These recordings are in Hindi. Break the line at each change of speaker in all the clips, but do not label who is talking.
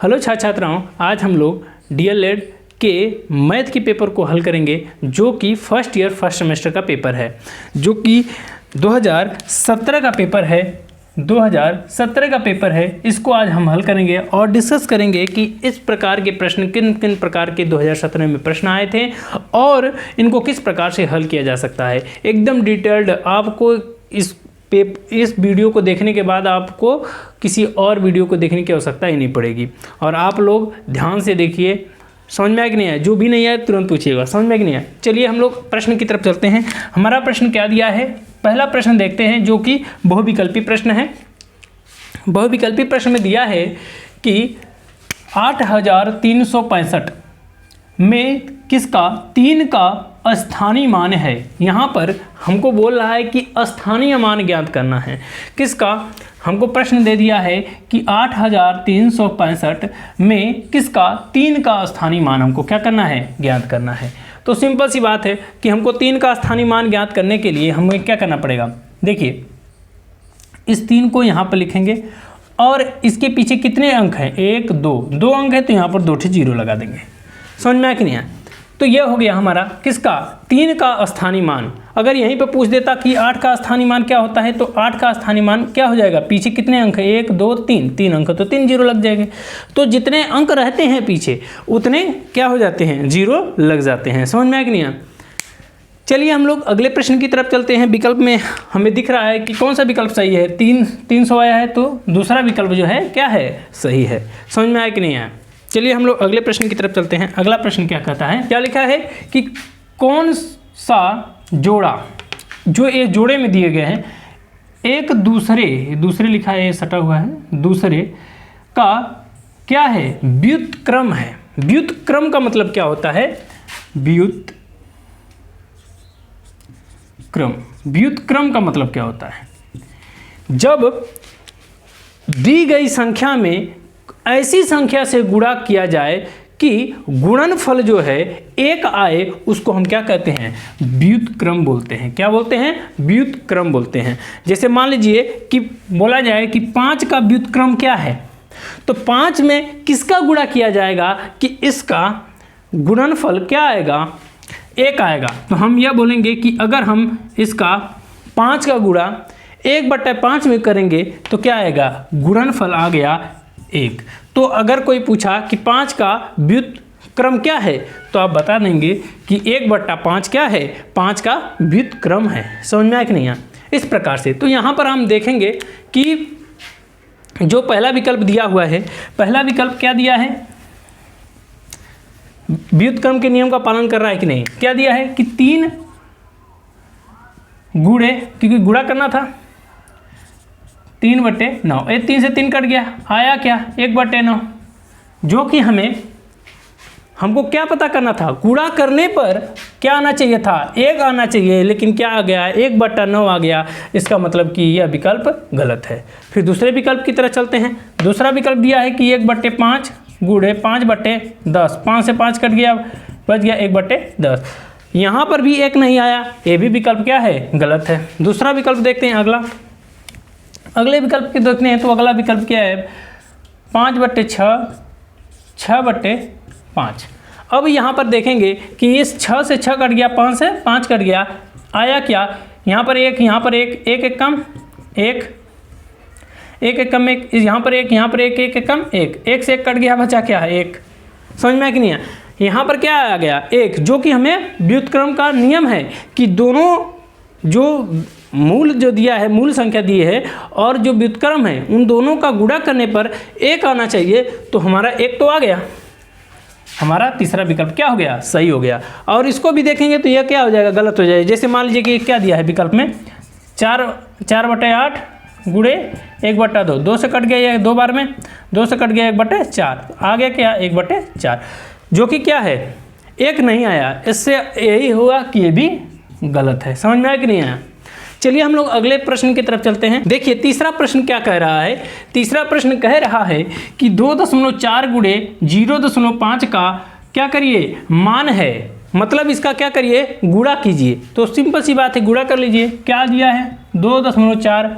हेलो छात्र छात्राओं, आज हम लोग डीएलएड के मैथ के पेपर को हल करेंगे जो कि फर्स्ट ईयर फर्स्ट सेमेस्टर का पेपर है, जो कि 2017 का पेपर है। 2017 का पेपर है, इसको आज हम हल करेंगे और डिस्कस करेंगे कि इस प्रकार के प्रश्न किन किन प्रकार के 2017 में प्रश्न आए थे और इनको किस प्रकार से हल किया जा सकता है। एकदम डिटेल्ड आपको इस वीडियो को देखने के बाद आपको किसी और वीडियो को देखने की आवश्यकता ही नहीं पड़ेगी। और आप लोग ध्यान से देखिए, समझ में आया कि नहीं आया? जो भी नहीं आया तुरंत पूछिएगा, समझ में आया कि नहीं आया? चलिए हम लोग प्रश्न की तरफ चलते हैं। हमारा प्रश्न क्या दिया है, पहला प्रश्न देखते हैं जो कि बहुविकल्पी प्रश्न है। बहुविकल्पी प्रश्न में दिया है कि 8365 में किसका 3 का स्थानीय मान है। यहाँ पर हमको बोल रहा है कि स्थानीय मान ज्ञात करना है। किसका? हमको प्रश्न दे दिया है कि 8365 में किसका 3 का स्थानीय मान हमको क्या करना है, ज्ञात करना है। तो सिंपल सी बात है कि हमको 3 का स्थानीय मान ज्ञात करने के लिए हमें क्या करना पड़ेगा। देखिए, इस 3 को यहाँ पर लिखेंगे और इसके पीछे कितने अंक हैं, 1 2 अंक है, तो यहाँ पर 2 0 लगा देंगे। समझ में आया कि नहीं आया? तो यह हो गया हमारा किसका 3 का स्थानीय मान। अगर यहीं पे पूछ देता कि 8 का स्थानीय मान क्या होता है, तो 8 का स्थानीय मान क्या हो जाएगा, पीछे कितने अंक है, 1 2 3 अंक, तो 3 0 लग जाएंगे। तो जितने अंक रहते हैं पीछे उतने क्या हो जाते हैं, 0 लग जाते हैं। समझ में आया कि नहीं आया? चलिए हम लोग अगले प्रश्न की तरफ चलते हैं। विकल्प में हमें दिख रहा है कि कौन सा विकल्प सही है। 300 आया है तो दूसरा विकल्प जो है क्या है, सही है। समझ में आया कि नहीं आया? चलिए हम लोग अगले प्रश्न की तरफ चलते हैं। अगला प्रश्न क्या कहता है, क्या लिखा है कि कौन सा जोड़ा, जो ये जोड़े में दिए गए हैं, एक दूसरे लिखा है, सटा हुआ है, दूसरे का क्या है, व्युत्क्रम है। व्युत्क्रम का मतलब क्या होता है, व्युत्क्रम का मतलब क्या होता है, जब दी गई संख्या में ऐसी संख्या से गुणा किया जाए कि गुणनफल जो है 1 आए, उसको हम क्या कहते हैं, व्युत्क्रम बोलते हैं। क्या बोलते हैं, व्युत्क्रम बोलते हैं। जैसे मान लीजिए कि बोला जाए कि 5 का व्युत्क्रम क्या है, तो 5 में किसका गुणा किया जाएगा कि इसका गुणनफल क्या आएगा, 1 आएगा। तो हम यह बोलेंगे कि अगर हम इसका 5 का गुणा 1/5 में करेंगे तो क्या आएगा, गुणनफल आ गया 1। तो अगर कोई पूछा कि 5 का व्युत्क्रम क्या है, तो आप बता देंगे कि 1/5 क्या है, 5 का व्युत्क्रम है। समझ में आया कि नहीं आया? इस प्रकार से तो यहाँ पर हम देखेंगे कि जो पहला विकल्प दिया हुआ है, पहला विकल्प क्या दिया है, व्युत्क्रम के नियम का पालन कर रहा है कि नहीं। क्या दिया है कि 3 गुणे, क्योंकि गुणा करना था, 3/9, 3 से 3 कट गया, आया क्या 1/9, जो कि हमको क्या पता करना था, गुणा करने पर क्या आना चाहिए था, 1 आना चाहिए, लेकिन क्या आ गया, 1/9 आ गया। इसका मतलब कि यह विकल्प गलत है। फिर दूसरे विकल्प की तरह चलते हैं। दूसरा विकल्प दिया है कि 1/5 गुणे 5/10, 5 से 5 कट गया, बच गया 1/10। यहाँ पर भी 1 नहीं आया, ये भी विकल्प क्या है, गलत है। दूसरा विकल्प देखते हैं अगला। अगले विकल्प के देखते हैं, तो अगला विकल्प क्या है, 5/6, 6/5। अब यहाँ पर देखेंगे कि इस 6 से 6 कट गया, 5 से 5 कट गया, आया क्या, यहाँ पर 1, यहाँ पर 1, 1 कम 1, 1 कम 1, यहाँ पर 1, यहाँ पर 1, 1 कम 1 से 1 कट गया, बचा क्या है 1। समझ में आया कि नहीं है? यहाँ पर क्या आ गया 1, जो कि हमें व्युत्क्रम का नियम है कि दोनों जो मूल जो दिया है, मूल संख्या दी है और जो व्युत्क्रम है, उन दोनों का गुणा करने पर 1 आना चाहिए। तो हमारा 1 तो आ गया, हमारा तीसरा विकल्प क्या हो गया, सही हो गया। और इसको भी देखेंगे तो यह क्या हो जाएगा, गलत हो जाएगा। जैसे मान लीजिए कि क्या दिया है विकल्प में, 4/8 गुणे 1/2, 2 से कट गया 2 बार में, 2 से कट गया 1/4, आ गया क्या 1/4, जो कि क्या है 1 नहीं आया। इससे यही हुआ कि ये भी गलत है। समझ में आया कि नहीं आया? चलिए हम लोग अगले प्रश्न की तरफ चलते हैं। देखिए तीसरा प्रश्न क्या कह रहा है, तीसरा प्रश्न कह रहा है कि 2.4 गुणे 0.5 का क्या करिए, मान है, मतलब इसका क्या करिए, गुणा कीजिए। तो सिंपल सी बात है, गुणा कर लीजिए। क्या दिया है, 2.4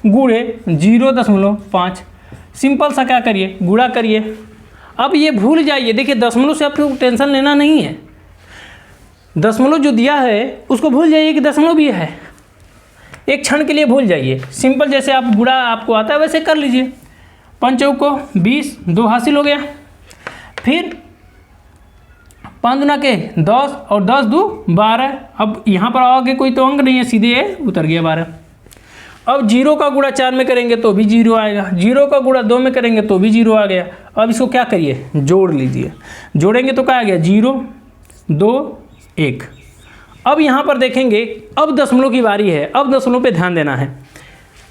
गुणे 0.5, सिंपल सा क्या करिए, गुणा करिए। अब ये भूल जाइए, देखिए दशमलव से आपको टेंशन लेना नहीं है, दशमलव जो दिया है उसको भूल जाइए कि दशमलव भी है, एक क्षण के लिए भूल जाइए। सिंपल जैसे आप गुणा आपको आता है वैसे कर लीजिए। 5 चौक को 20, 2 हासिल हो गया। फिर 5 दूना के 10 और 10 दू 12। अब यहाँ पर आओगे कोई तो अंक नहीं है, सीधे उतर गया 12। अब 0 का गुणा 4 में करेंगे तो भी 0 आएगा, 0 का गुणा 2 में करेंगे तो भी 0 आ गया। अब इसको क्या करिए, जोड़ लीजिए। जोड़ेंगे तो क्या आ गया, 0 2 1। अब यहाँ पर देखेंगे, अब दशमलव की बारी है, अब दशमलव पे ध्यान देना है।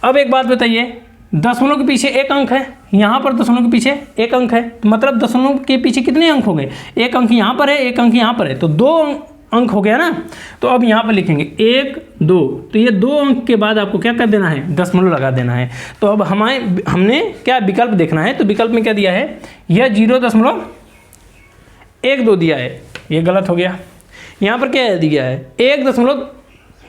अब एक बात बताइए, दशमलव के पीछे एक अंक है, यहाँ पर दशमलव के पीछे एक अंक है, तो मतलब दशमलव के पीछे कितने अंक हो गए, एक अंक यहाँ पर है, एक अंक यहाँ पर है, तो 2 अंक हो गया ना। तो अब यहाँ पर लिखेंगे 1 2, तो ये 2 अंक के बाद आपको क्या कर देना है, दशमलव लगा देना है। तो अब हमने क्या विकल्प देखना है, तो विकल्प में क्या दिया है, यह 0.12 दिया है, ये गलत हो गया। यहाँ पर क्या दिया है, 1.20,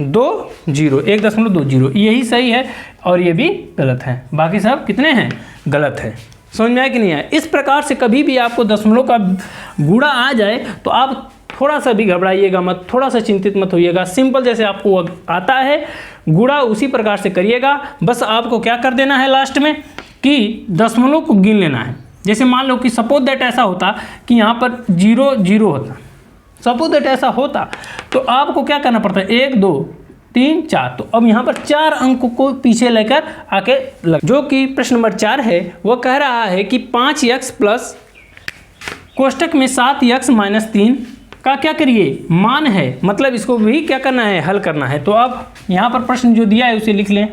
1.20, यही सही है और ये भी गलत है, बाकी सब कितने हैं, गलत है। समझ में आया कि नहीं आया। इस प्रकार से कभी भी आपको दशमलव का गुणा आ जाए तो आप थोड़ा सा भी घबराइएगा मत, थोड़ा सा चिंतित मत होइएगा। सिंपल जैसे आपको आता है गुणा उसी प्रकार से करिएगा। बस आपको क्या कर देना है लास्ट में कि दशमलव को गिन लेना है। जैसे मान लो कि सपोज दैट ऐसा होता कि यहाँ पर 0 0 होता, सपोज दैट ऐसा होता तो आपको क्या करना पड़ता है, 1 2 3 4। तो अब यहाँ पर 4 अंकों को पीछे लेकर आके लग, जो कि प्रश्न नंबर 4 है वो कह रहा है कि 5x प्लस कोष्टक में 7x माइनस 3 का क्या करिए, मान है। मतलब इसको भी क्या करना है, हल करना है। तो अब यहाँ पर प्रश्न जो दिया है उसे लिख लें,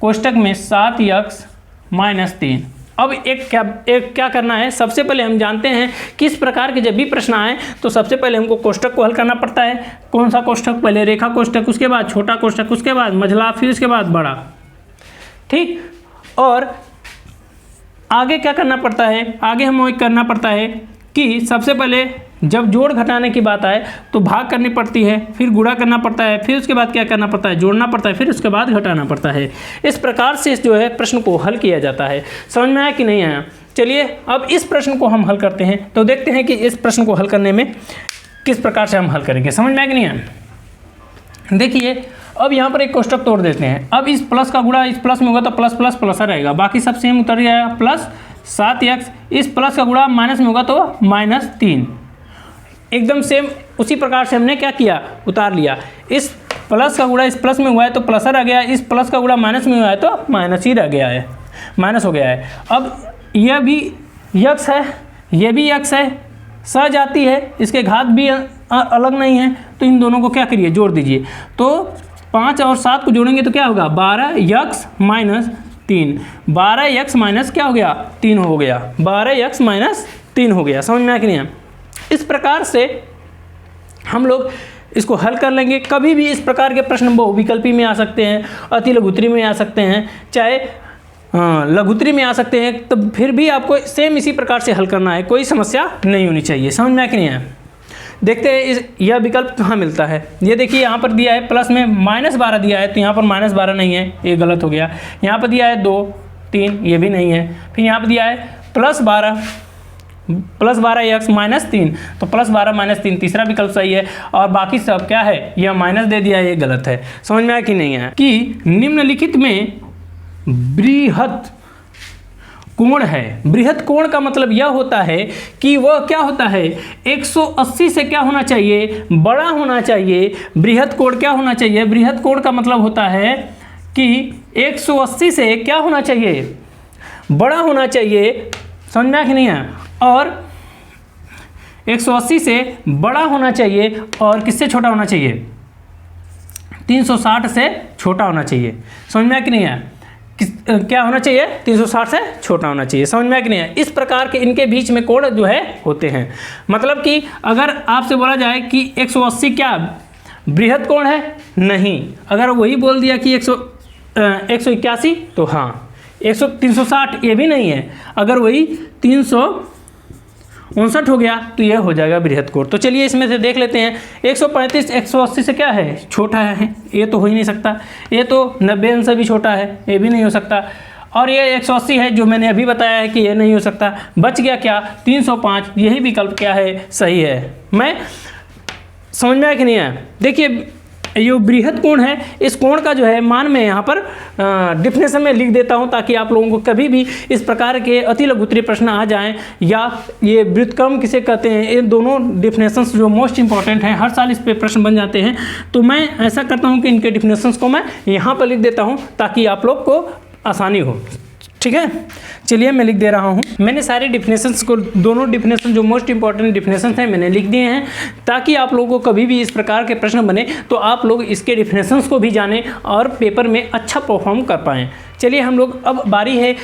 कोष्टक में 7x माइनस 3। अब एक क्या करना है, सबसे पहले हम जानते हैं किस प्रकार के जब भी प्रश्न आए तो सबसे पहले हमको कोष्टक को हल करना पड़ता है। कौन सा कोष्टक, पहले रेखा कोष्टक, उसके बाद छोटा कोष्टक, उसके बाद मझला, फिर उसके बाद बड़ा, ठीक। और आगे क्या करना पड़ता है, आगे हमें करना पड़ता है कि सबसे पहले जब जोड़ घटाने की बात आए तो भाग करनी पड़ती है, फिर गुणा करना पड़ता है, फिर उसके बाद क्या करना पड़ता है, जोड़ना पड़ता है, फिर उसके बाद घटाना पड़ता है। इस प्रकार से जो है प्रश्न को हल किया जाता है। समझ में आया कि नहीं आया। चलिए अब इस प्रश्न को हम हल करते हैं, तो देखते हैं कि इस प्रश्न को हल करने में किस प्रकार से हम हल करेंगे। समझ में आया कि नहीं आया। देखिए अब यहाँ पर एक कोष्टक तोड़ देते हैं। अब इस प्लस का गुणा इस प्लस में होगा तो प्लस प्लस प्लस रहेगा, बाकी सब सेम उतर जाएगा, प्लस 7x। इस प्लस का गुणा माइनस में होगा तो माइनस 3, एकदम सेम उसी प्रकार से हमने क्या किया, उतार लिया। इस प्लस का गुणा इस प्लस में हुआ है तो प्लस रह गया, इस प्लस का गुणा माइनस में हुआ है तो माइनस ही रह गया है, माइनस हो गया है। अब यह भी यक्स है, यह भी यक्स है, सजाती है, इसके घात भी अलग नहीं है, तो इन दोनों को क्या करिए, जोड़ दीजिए। तो 5 और 7 को जोड़ेंगे तो क्या होगा, 12x माइनस 3, 12x माइनस क्या हो गया, 3 हो गया, 12x माइनस 3 हो गया। समझ में आया कि नहीं। इस प्रकार से हम लोग इसको हल कर लेंगे। कभी भी इस प्रकार के प्रश्न बहुविकल्पी में आ सकते हैं, अति लघुत्तरी में आ सकते हैं, चाहे लघुत्तरी में आ सकते हैं, तो फिर भी आपको सेम इसी प्रकार से हल करना है, कोई समस्या नहीं होनी चाहिए। समझ में आया कि नहीं है। देखते हैं यह विकल्प कहाँ मिलता है। ये देखिए यहाँ पर दिया है प्लस में -12 दिया है, तो यहाँ पर -12 नहीं है, ये गलत हो गया। यहाँ पर दिया है 2 3, ये भी नहीं है। फिर यहाँ पर दिया है +12x माइनस 3, तो +12 माइनस 3 तीसरा विकल्प सही है, और बाकी सब क्या है, यह माइनस दे दिया है, ये गलत है। समझ में आया कि नहीं है। कि निम्नलिखित में बृहत कोण है। बृहत कोण का मतलब यह होता है कि वह क्या होता है, 180 से क्या होना चाहिए, बड़ा होना चाहिए। बृहत कोण क्या होना चाहिए, बृहत कोण का मतलब होता है कि 180 से क्या होना चाहिए, बड़ा होना चाहिए। समझ में आया कि नहीं है। और 180 से बड़ा होना चाहिए और किससे छोटा होना चाहिए, 360 से छोटा होना चाहिए। समझ में आया कि नहीं है। क्या होना चाहिए, 360 से छोटा होना चाहिए। समझ में आया कि नहीं है। इस प्रकार के इनके बीच में कोण जो है होते हैं। मतलब कि अगर आपसे बोला जाए कि 180 क्या बृहत कोण है, नहीं। अगर वही बोल दिया कि 181, तो हाँ। 360 ये भी नहीं है। अगर वही 359 हो गया तो यह हो जाएगा बृहत कोण। तो चलिए इसमें से देख लेते हैं। 135 180 से क्या है, छोटा है, ये तो हो ही नहीं सकता। ये तो 90 से भी छोटा है, ये भी नहीं हो सकता। और ये 180 है जो मैंने अभी बताया है कि ये नहीं हो सकता। बच गया क्या? 305। यही विकल्प क्या है? सही है। मैं समझ में आया कि नहीं आया? देखिए ये बृहद कोण है, इस कोण का जो है मान मैं यहाँ पर डिफिनेशन में लिख देता हूँ ताकि आप लोगों को कभी भी इस प्रकार के अति लघुत्तरीय प्रश्न आ जाएं, या ये व्युत्क्रम किसे कहते हैं, इन दोनों डिफिनेशंस जो मोस्ट इंपॉर्टेंट हैं, हर साल इस पे प्रश्न बन जाते हैं। तो मैं ऐसा करता हूँ कि इनके डिफिनेशंस को मैं यहाँ पर लिख देता हूँ ताकि आप लोग को आसानी हो। ठीक है, चलिए मैं लिख दे रहा हूँ। मैंने सारे डिफिनेशंस को, दोनों डिफिनेशन जो मोस्ट इंपॉर्टेंट डिफिनेशंस हैं मैंने लिख दिए हैं ताकि आप लोगों को कभी भी इस प्रकार के प्रश्न बने तो आप लोग इसके डिफिनेशंस को भी जानें और पेपर में अच्छा परफॉर्म कर पाएँ। चलिए हम लोग, अब बारी है